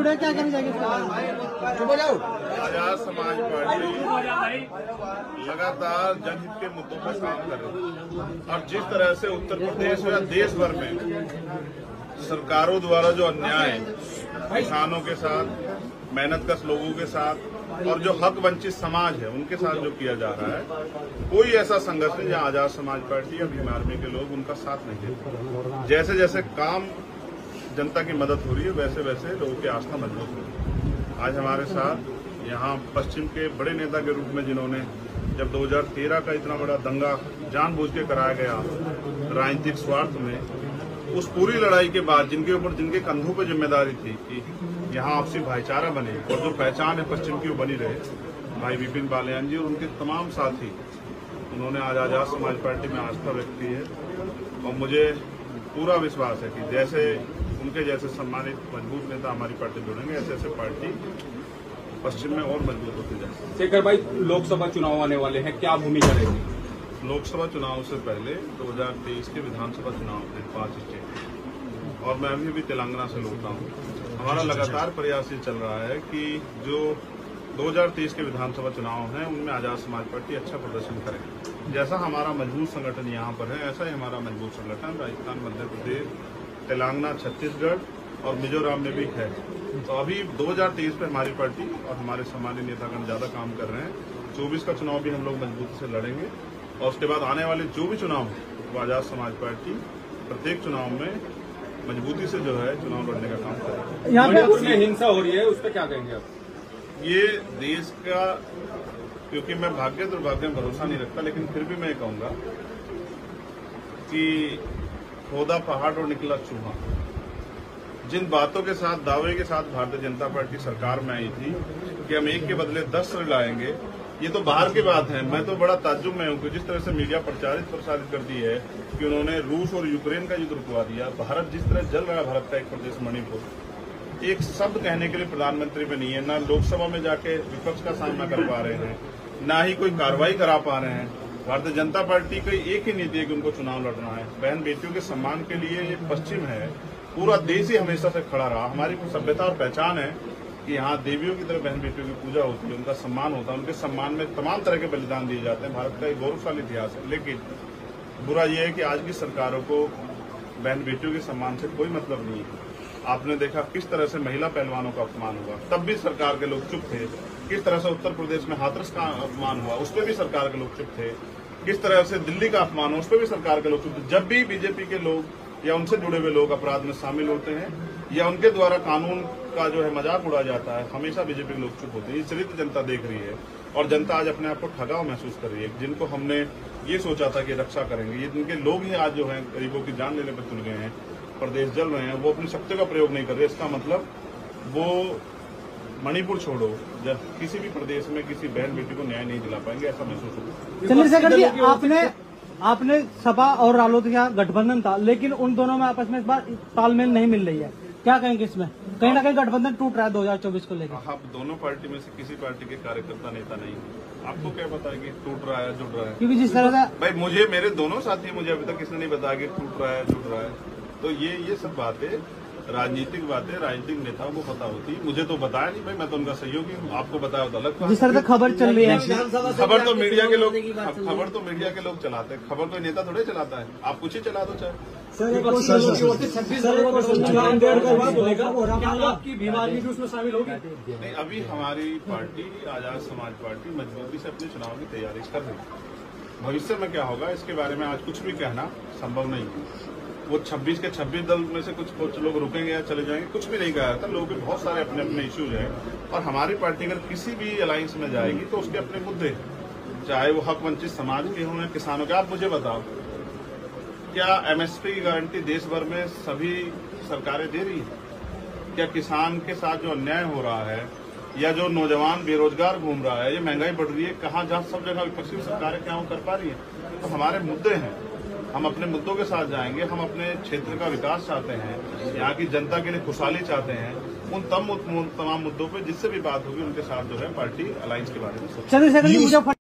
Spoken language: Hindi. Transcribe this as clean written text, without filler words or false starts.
क्या करना चाहिए? आजाद समाज पार्टी लगातार जनहित के मुद्दों पर काम कर रही है और जिस तरह से उत्तर प्रदेश या देश भर में सरकारों द्वारा जो अन्याय किसानों के साथ, मेहनतकश लोगों के साथ और जो हक वंचित समाज है उनके साथ जो किया जा रहा है, कोई ऐसा संगठन जहां आजाद समाज पार्टी या भीम आर्मी के लोग उनका साथ नहीं देते। जैसे जैसे काम जनता की मदद हो रही है वैसे वैसे लोगों की आस्था मजबूत हो रही है। आज हमारे साथ यहाँ पश्चिम के बड़े नेता के रूप में जिन्होंने जब 2013 का इतना बड़ा दंगा जानबूझ के कराया गया राजनीतिक स्वार्थ में, उस पूरी लड़ाई के बाद जिनके कंधों पर जिम्मेदारी थी कि यहाँ आपसी भाईचारा बने और जो पहचान है पश्चिम की वो बनी रहे, भाई विपिन बालियान जी और उनके तमाम साथी, उन्होंने आज आजाद समाज पार्टी में आस्था व्यक्त की है। और मुझे पूरा विश्वास है कि जैसे उनके जैसे सम्मानित मजबूत नेता हमारी पार्टी जुड़ेंगे, ऐसे ऐसे पार्टी पश्चिम में और मजबूत होती जाएगी। शेखर भाई, लोकसभा चुनाव आने वाले हैं, क्या भूमिका रहेगी? लोकसभा चुनाव से पहले 2023 के विधानसभा चुनाव थे 5 स्टेट, और मैं अभी भी तेलंगाना से लौटा हूँ। हमारा लगातार प्रयास ये चल रहा है कि जो 2023 के विधानसभा चुनाव हैं उनमें आजाद समाज पार्टी अच्छा प्रदर्शन करे। जैसा हमारा मजबूत संगठन यहाँ पर है, ऐसा ही हमारा मजबूत संगठन राजस्थान, मध्य प्रदेश, तेलंगाना, छत्तीसगढ़ और मिजोरम में भी है। तो अभी 2023 में हमारी पार्टी और हमारे सम्मानित नेतागण ज्यादा काम कर रहे हैं। 24 का चुनाव भी हम लोग मजबूती से लड़ेंगे और उसके बाद आने वाले जो भी चुनाव है वो आजाद समाज पार्टी प्रत्येक चुनाव में मजबूती से जो है चुनाव लड़ने का काम करेगी। मणिपुर में हिंसा हो रही है, उस पर क्या कहेंगे आप? ये देश का, क्योंकि मैं भाग्य दुर्भाग्य में भरोसा नहीं रखता, लेकिन फिर भी मैं कहूंगा कि खोदा पहाड़ और निकला चूहा। जिन बातों के साथ, दावे के साथ भारतीय जनता पार्टी सरकार में आई थी कि हम एक के बदले 10 लड़ाएंगे, ये तो बाहर की बात है। मैं तो बड़ा ताज्जुब में हूं कि जिस तरह से मीडिया प्रसारित कर दी है कि उन्होंने रूस और यूक्रेन का युद्ध रुकवा दिया। भारत जिस तरह जल रहा है, भारत का एक प्रदेश मणिपुर, एक शब्द कहने के लिए प्रधानमंत्री में नहीं है, ना लोकसभा में जाके विपक्ष का सामना कर पा रहे हैं, ना ही कोई कार्रवाई करा पा रहे हैं। भारतीय जनता पार्टी की एक ही नीति है कि उनको चुनाव लड़ना है। बहन बेटियों के सम्मान के लिए ये पश्चिम है, पूरा देश ही हमेशा से खड़ा रहा। हमारी सभ्यता और पहचान है कि यहाँ देवियों की तरह बहन बेटियों की पूजा होती है, उनका सम्मान होता है, उनके सम्मान में तमाम तरह के बलिदान दिए जाते हैं। भारत का एक गौरवशाली इतिहास है। लेकिन बुरा यह है कि आज की सरकारों को बहन बेटियों के सम्मान से कोई मतलब नहीं है। आपने देखा किस तरह से महिला पहलवानों का अपमान हुआ, तब भी सरकार के लोग चुप थे। किस तरह से उत्तर प्रदेश में हाथरस का अपमान हुआ, उस पर भी सरकार के लोग चुप थे। किस तरह से दिल्ली का अपमान हुआ, उस पर भी सरकार के लोग चुप थे। जब भी बीजेपी के लोग या उनसे जुड़े हुए लोग अपराध में शामिल होते हैं या उनके द्वारा कानून का जो है मजाक उड़ा जाता है, हमेशा बीजेपी के लोग चुप होते हैं। ये चरित्र जनता देख रही है और जनता आज अपने आप को ठगा महसूस कर रही है। जिनको हमने ये सोचा था कि रक्षा करेंगे, ये जिनके लोग ही आज जो है गरीबों की जान लेने पर तुल गए हैं, प्रदेश जल रहे हैं, वो अपनी शक्ति का प्रयोग नहीं कर रहे। इसका मतलब वो मणिपुर छोड़ो, जब किसी भी प्रदेश में किसी बहन बेटी को न्याय नहीं दिला पाएंगे, ऐसा महसूस होगा। चंद्रशेखर जी, आपने सपा और रालोद का गठबंधन था, लेकिन उन दोनों में आपस में इस बार तालमेल नहीं मिल रही है, क्या कहेंगे इसमें? कहीं ना कहीं गठबंधन टूट रहा है 2024 को लेकर। आप दोनों पार्टी में से किसी पार्टी के कार्यकर्ता नेता नहीं, आपको क्या पता है कि टूट रहा है, जुड़ रहा है? क्योंकि जिस तरह से भाई मुझे, मेरे दोनों साथी, मुझे अभी तक किसने नहीं बताया कि टूट रहा है, जुड़ रहा है। तो ये सब बातें राजनीतिक बातें राजनीतिक नेताओं को पता होती है, मुझे तो बताया नहीं। भाई मैं तो उनका सहयोगी हूँ, आपको बताया होता अलग। जिस तरह से खबर चल रही है, खबर तो मीडिया के लोग चलाते हैं, खबर कोई नेता थोड़े चलाता है। आप कुछ ही चला दो चाहे। आपकी बीमारी भी उसमें शामिल होगी? नहीं, अभी हमारी पार्टी आजाद समाज पार्टी मजबूती से अपने चुनाव की तैयारी कर रही है। भविष्य में क्या होगा इसके बारे में आज कुछ भी कहना संभव नहीं है। वो 26 के 26 दल में से कुछ लोग रुकेंगे या चले जाएंगे, कुछ भी नहीं कहा था। लोगों के बहुत सारे अपने अपने इश्यूज हैं और हमारी पार्टी अगर किसी भी अलायंस में जाएगी तो उसके अपने मुद्दे, चाहे वो हक वंचित समाज के हों या किसानों के। आप मुझे बताओ, क्या एमएसपी की गारंटी देश भर में सभी सरकारें दे रही है? क्या किसान के साथ जो अन्याय हो रहा है या जो नौजवान बेरोजगार घूम रहा है, ये महंगाई बढ़ रही है, कहाँ जहाँ सब जगह विपक्षी सरकारें क्या वो कर पा रही है? तो हमारे मुद्दे हैं, हम अपने मुद्दों के साथ जाएंगे। हम अपने क्षेत्र का विकास चाहते हैं, यहाँ की जनता के लिए खुशहाली चाहते हैं। उन तमाम मुद्दों पे जिससे भी बात होगी उनके साथ जो है पार्टी अलायंस के बारे में सोचेगी।